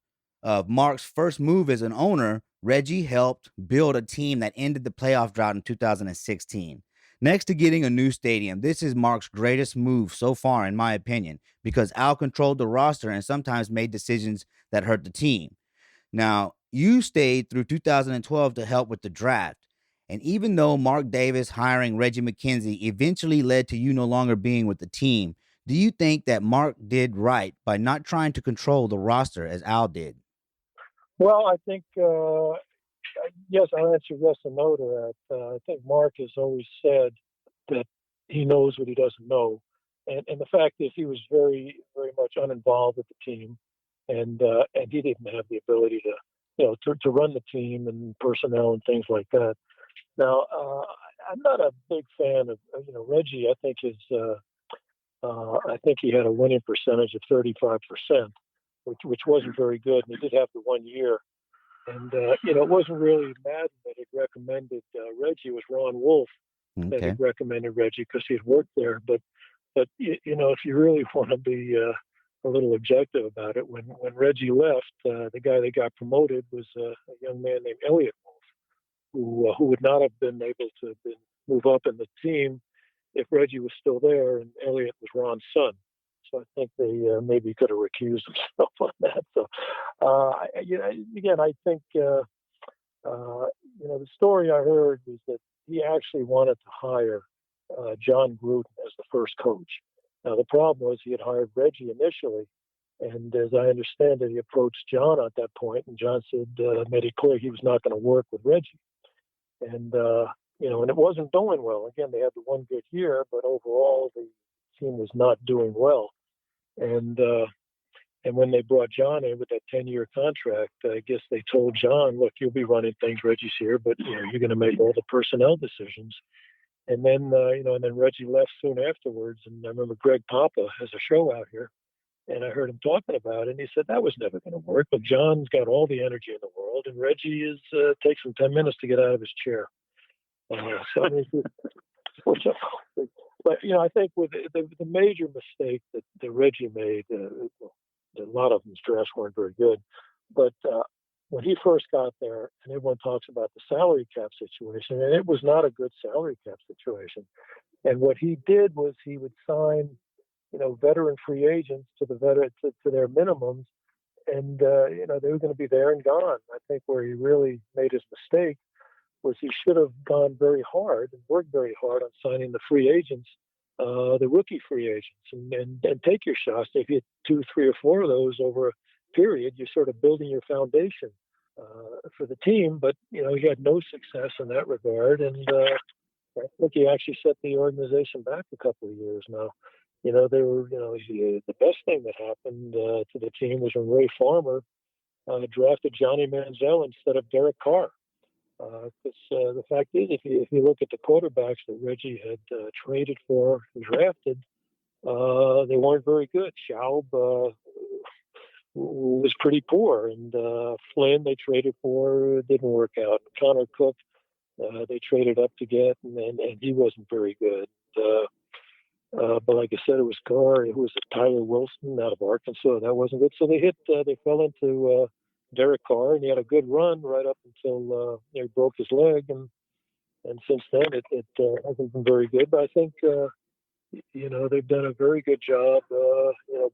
of Mark's first move as an owner, Reggie helped build a team that ended the playoff drought in 2016. Next to getting a new stadium, this is Mark's greatest move so far, in my opinion, because Al controlled the roster and sometimes made decisions that hurt the team. Now, you stayed through 2012 to help with the draft. And even though Mark Davis hiring Reggie McKenzie eventually led to you no longer being with the team, do you think that Mark did right by not trying to control the roster as Al did? Well, I think, yes, I'll answer yes and no to that. I think Mark has always said that he knows what he doesn't know. And the fact is he was very, very much uninvolved with the team. And he didn't have the ability to run the team and personnel and things like that. Now, I'm not a big fan of Reggie. I think I think he had a winning percentage of 35%, which wasn't very good. And he did have the 1 year. And it wasn't really Madden that had recommended Reggie. It was Ron Wolf that had recommended Reggie because he had worked there. But if you really want to be a little objective about it, when Reggie left, the guy that got promoted was a young man named Elliott Wolf, who would not have been able to move up in the team if Reggie was still there, and Elliott was Ron's son. So I think they maybe could have recused themselves on that. So, again, I think the story I heard was that he actually wanted to hire Jon Gruden as the first coach. Now, the problem was he had hired Reggie initially. And as I understand it, he approached Jon at that point, and Jon said, made it clear he was not going to work with Reggie. And, and it wasn't going well. Again, they had the one good year, but overall the team was not doing well. And when they brought Jon in with that 10-year contract, I guess they told Jon, look, you'll be running things, Reggie's here, but you're going to make all the personnel decisions. And then, and then Reggie left soon afterwards. And I remember Greg Papa has a show out here, and I heard him talking about it, and he said that was never going to work. But Jon's got all the energy in the world, and Reggie takes him 10 minutes to get out of his chair. So I mean, but I think with the major mistake that Reggie made, a lot of his drafts weren't very good, but when he first got there, and everyone talks about the salary cap situation, and it was not a good salary cap situation. And what he did was he would sign, veteran free agents to their minimums, and they were going to be there and gone. I think where he really made his mistake was he should have gone very hard and worked very hard on signing the free agents, the rookie free agents, and take your shots. If you had 2, 3, or 4 of those over a period, you're sort of building your foundation for the team. But he had no success in that regard, and I think he actually set the organization back a couple of years now. They were, the best thing that happened to the team was when Ray Farmer drafted Johnny Manziel instead of Derek Carr. Because the fact is, if you look at the quarterbacks that Reggie had traded for and drafted, they weren't very good. Schaub was pretty poor, and Flynn they traded for didn't work out. Connor Cook they traded up to get, and he wasn't very good. But like I said, it was Carr. It was Tyler Wilson out of Arkansas. That wasn't good. So they fell into Derek Carr, and he had a good run right up until he broke his leg, and since then it hasn't been very good. But I think they've done a very good job,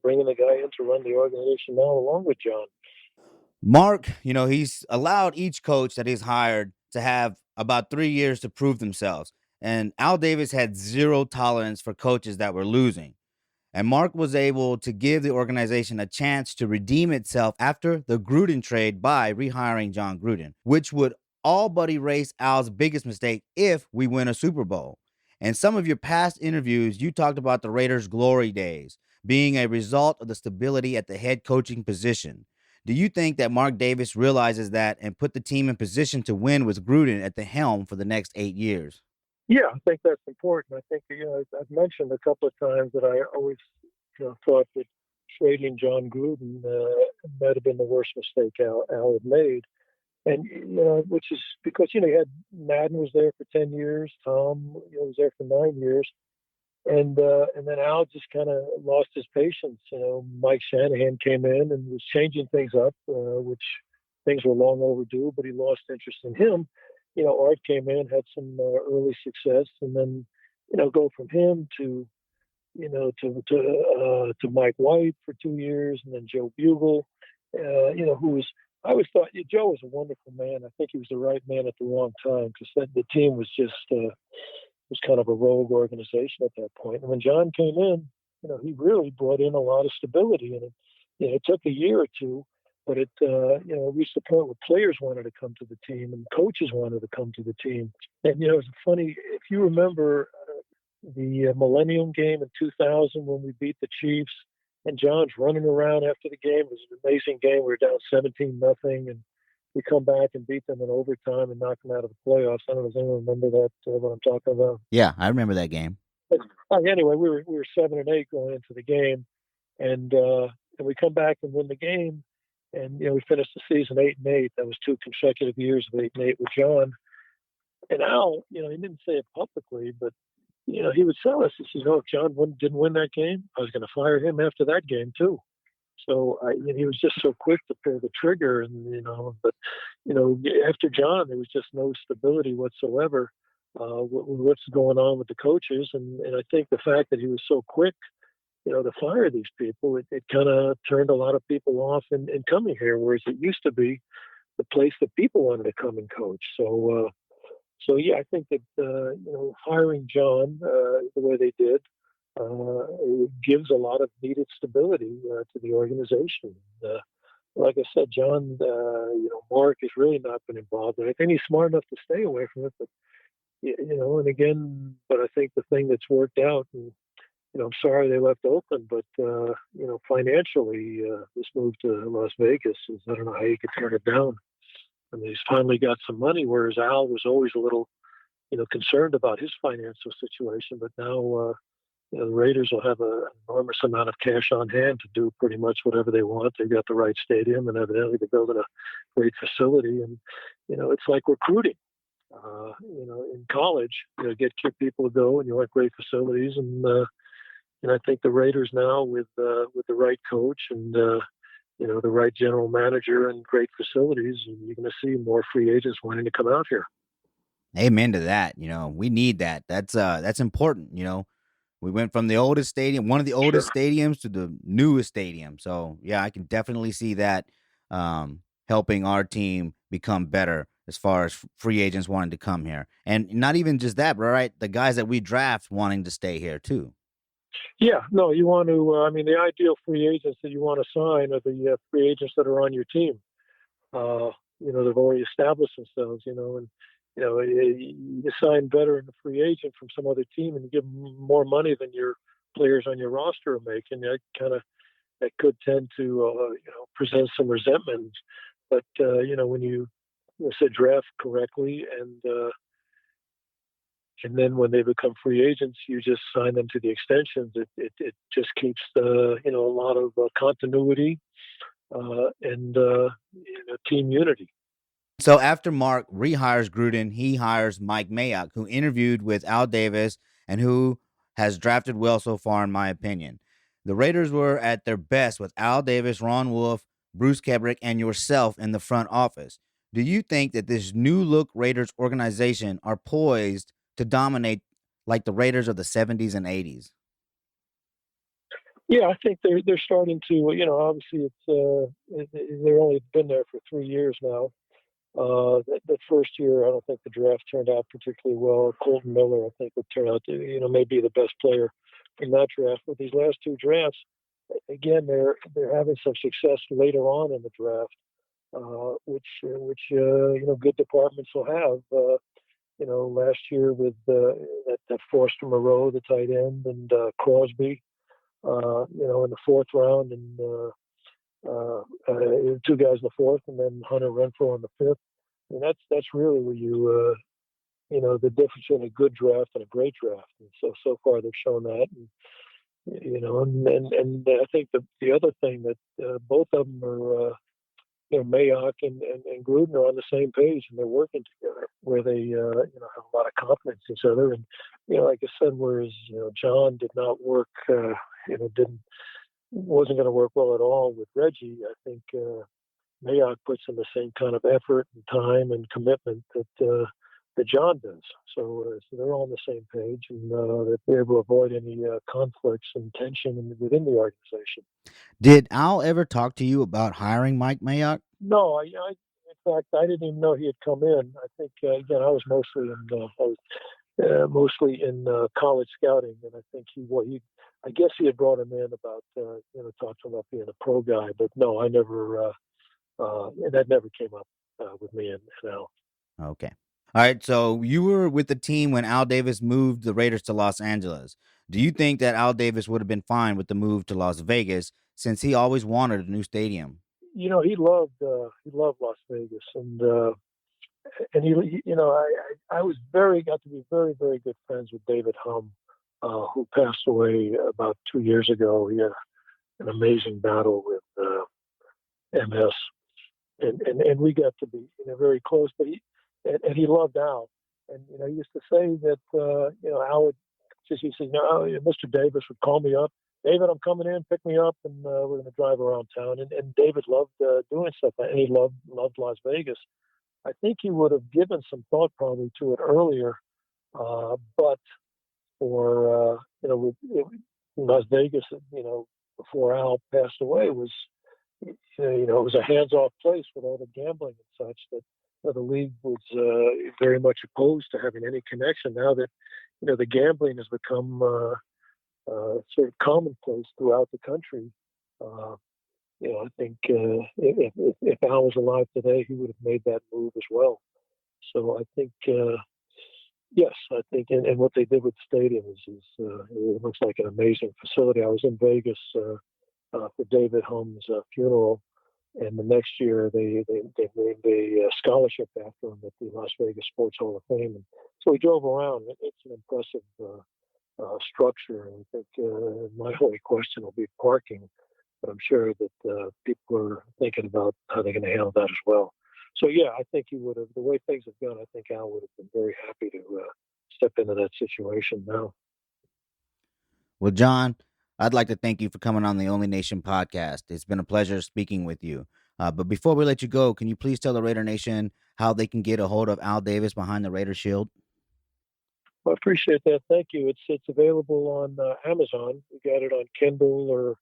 bringing the guy in to run the organization now, along with Jon. Mark, he's allowed each coach that he's hired to have about 3 years to prove themselves. And Al Davis had zero tolerance for coaches that were losing. And Mark was able to give the organization a chance to redeem itself after the Gruden trade by rehiring Jon Gruden, which would all but erase Al's biggest mistake if we win a Super Bowl. In some of your past interviews, you talked about the Raiders' glory days being a result of the stability at the head coaching position. Do you think that Mark Davis realizes that and put the team in position to win with Gruden at the helm for the next 8 years? Yeah, I think that's important. I think I've mentioned a couple of times that I always thought that trading Jon Gruden might have been the worst mistake Al had made, and which is because he had Madden was there for 10 years, Tom was there for 9 years, and then Al just kind of lost his patience. Mike Shanahan came in and was changing things up, which things were long overdue, but he lost interest in him. Art came in, had some early success, and then, go from him to Mike White for 2 years, and then Joe Bugle, who was, I always thought Joe was a wonderful man. I think he was the right man at the wrong time, because the team was just, was kind of a rogue organization at that point. And when Jon came in, he really brought in a lot of stability, and it took a year or two, but it reached the point where players wanted to come to the team and coaches wanted to come to the team. And it was funny, if you remember the Millennium game in 2000 when we beat the Chiefs, and Jon's running around after the game. It was an amazing game. We were down 17-0, and we come back and beat them in overtime and knock them out of the playoffs. I don't know if anyone remember that, what I'm talking about. Yeah, I remember that game. But, anyway, we were 7-8 going into the game, and we come back and win the game. And, we finished the season 8-8. That was 2 consecutive years of 8-8 with Jon. And Al, he didn't say it publicly, but, he would tell us, he says, if Jon didn't win that game, I was going to fire him after that game, too. So he was just so quick to pull the trigger. And, but, after Jon, there was just no stability whatsoever. What's going on with the coaches. And I think the fact that he was so quick, to fire these people, it kind of turned a lot of people off in coming here, whereas it used to be the place that people wanted to come and coach. So, So yeah, I think that hiring Jon the way they did it gives a lot of needed stability to the organization. Like I said, Jon, Mark has really not been involved, and I think he's smart enough to stay away from it. But and again, but I think the thing that's worked out, and I'm sorry they left Oakland, but financially, this move to Las Vegas is I don't know how you could turn it down. I mean, he's finally got some money, whereas Al was always a little, concerned about his financial situation. But now, the Raiders will have an enormous amount of cash on hand to do pretty much whatever they want. They've got the right stadium, and evidently they're building a great facility. And it's like recruiting. In college, get your people to go, and you want great facilities. And I think the Raiders now, with the right coach and the right general manager and great facilities, you're going to see more free agents wanting to come out here. Amen to that. We need that. That's important. We went from the oldest stadium, one of the oldest stadiums, to the newest stadium. So yeah, I can definitely see that helping our team become better as far as free agents wanting to come here, and not even just that, but right, the guys that we draft wanting to stay here too. Yeah, no, you want to. The ideal free agents that you want to sign are the free agents that are on your team. They've already established themselves. And you sign better in a free agent from some other team, and you give them more money than your players on your roster are making. That could tend to present some resentment. But when you said draft correctly and then when they become free agents, you just sign them to the extensions. It just keeps a lot of continuity and team unity. So after Mark rehires Gruden, he hires Mike Mayock, who interviewed with Al Davis and who has drafted well so far, in my opinion. The Raiders were at their best with Al Davis, Ron Wolf, Bruce Kebrick, and yourself in the front office. Do you think that this new look Raiders organization are poised to dominate like the Raiders of the 70s and 80s? Yeah, I think they're starting to. Obviously they've only been there for 3 years now. That first year, I don't think the draft turned out particularly well. Colton Miller, I think, would turn out to maybe the best player from that draft. But these last two drafts, again, they're having some success later on in the draft, which good departments will have. Last year with that Forster Moreau, the tight end, and Crosby, in the fourth round, and two guys in the fourth, and then Hunter Renfrow in the fifth. And that's really where the difference between a good draft and a great draft. And so far they've shown that. And I think the other thing that both of them are, Mayock and Gruden are on the same page, and they're working together where they, have a lot of confidence in each other. And, like I said, whereas, Jon did not work, wasn't going to work well at all with Reggie, I think Mayock puts in the same kind of effort and time and commitment that Jon does. So they're all on the same page, and they're able to avoid any conflicts and tension within the organization. Did Al ever talk to you about hiring Mike Mayock? No, in fact, I didn't even know he had come in. I think again, I was mostly in college scouting, and I think I guess he had brought him in about talked to him about being a pro guy. But no, I never. That never came up with me and Al. Okay. All right. So you were with the team when Al Davis moved the Raiders to Los Angeles. Do you think that Al Davis would have been fine with the move to Las Vegas since he always wanted a new stadium? He loved Las Vegas, and he I got to be very, very good friends with David Hum, who passed away about 2 years ago. He had an amazing battle with MS, and we got to be very close. But he loved Al, and he used to say that Al would he said, Mr. Davis would call me up. David, I'm coming in, pick me up, and we're going to drive around town. And David loved doing stuff, and he loved Las Vegas. I think he would have given some thought probably to it earlier, but for Las Vegas, before Al passed away, was it was a hands-off place with all the gambling and such that the league was very much opposed to having any connection. Now that the gambling has become sort of commonplace throughout the country. I think if Al was alive today, he would have made that move as well. So I think, yes, I think, and what they did with the stadium is it looks like an amazing facility. I was in Vegas for David Holmes' funeral, and the next year they named a scholarship after him at the Las Vegas Sports Hall of Fame. And so we drove around. It's an impressive structure. And I think my only question will be parking, but I'm sure that people are thinking about how they're going to handle that as well. So yeah, I think he would have. The way things have gone, I think Al would have been very happy to step into that situation now. Well, Jon, I'd like to thank you for coming on the Only Nation podcast. It's been a pleasure speaking with you. But before we let you go, can you please tell the Raider Nation how they can get a hold of Al Davis behind the Raider Shield? Well, I appreciate that. Thank you. It's available on Amazon. We got it on Kindle or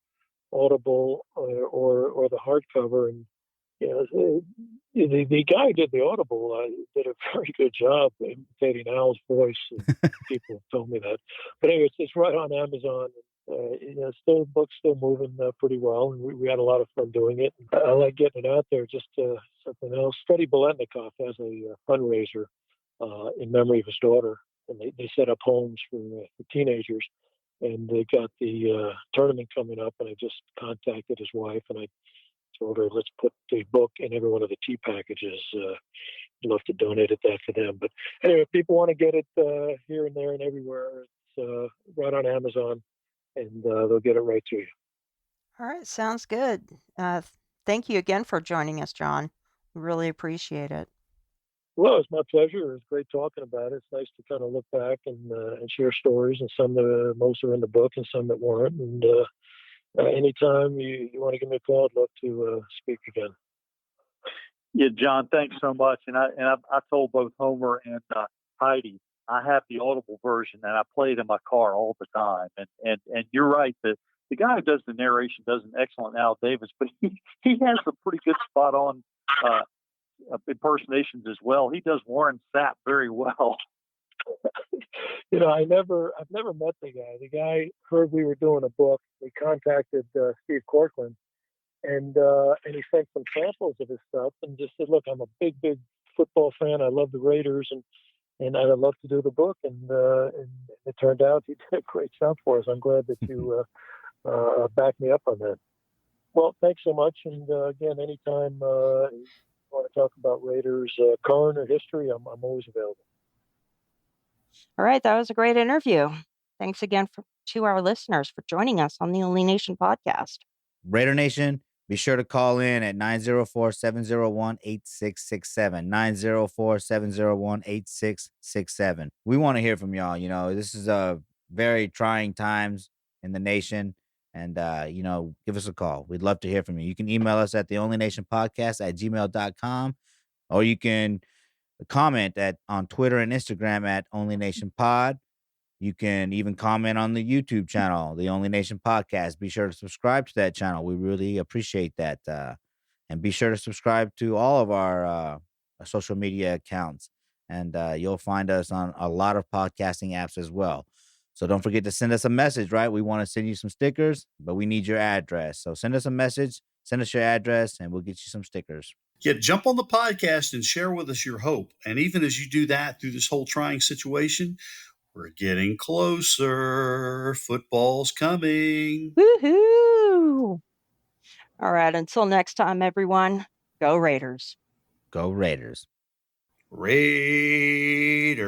Audible or the hardcover. And the guy who did the Audible did a very good job imitating Al's voice. And people told me that. But anyway, it's right on Amazon. Still book's still moving pretty well, and we had a lot of fun doing it. I like getting it out there. Just something else. Freddie Boletnikoff has a fundraiser in memory of his daughter, and they set up homes for teenagers. And they got the tournament coming up, and I just contacted his wife, and I told her, let's put the book in every one of the tea packages. I'd love to donate it that to them. But anyway, if people want to get it here and there and everywhere, it's right on Amazon, and they'll get it right to you. All right, sounds good. Thank you again for joining us, Jon. We really appreciate it. Well, it's my pleasure. It was great talking about it. It's nice to kind of look back and share stories, and some that most are in the book and some that weren't. And anytime you want to give me a call, I'd love to speak again. Yeah, Jon, thanks so much. And I told both Homer and Heidi, I have the Audible version, and I play it in my car all the time. And you're right, that the guy who does the narration does an excellent Al Davis, but he has a pretty good spot on impersonations as well. He does Warren Sapp very well. I've never met the guy. The guy heard we were doing a book. We contacted Steve Corcoran, and he sent some samples of his stuff and just said, "Look, I'm a big football fan. I love the Raiders, and I'd love to do the book." And it turned out he did a great job for us. I'm glad that you backed me up on that. Well, thanks so much. And again, anytime you want to talk about Raiders current or history, I'm always available. All right, that was a great interview. Thanks again to our listeners for joining us on the Only Nation podcast. Raider Nation, be sure to call in at 904-701-8667. 904-701-8667. We want to hear from y'all. This is a very trying times in the nation. And, give us a call. We'd love to hear from you. You can email us at theonlynationpodcast@gmail.com, or you can comment on Twitter and Instagram at Only Nation Pod. You can even comment on the YouTube channel, The Only Nation Podcast. Be sure to subscribe to that channel. We really appreciate that. And be sure to subscribe to all of our social media accounts. And you'll find us on a lot of podcasting apps as well. So don't forget to send us a message, right? We want to send you some stickers, but we need your address. So send us a message, send us your address, and we'll get you some stickers. Yeah, jump on the podcast and share with us your hope. And even as you do that through this whole trying situation, we're getting closer. Football's coming. Woohoo! All right, until next time, everyone, go Raiders. Go Raiders. Raiders.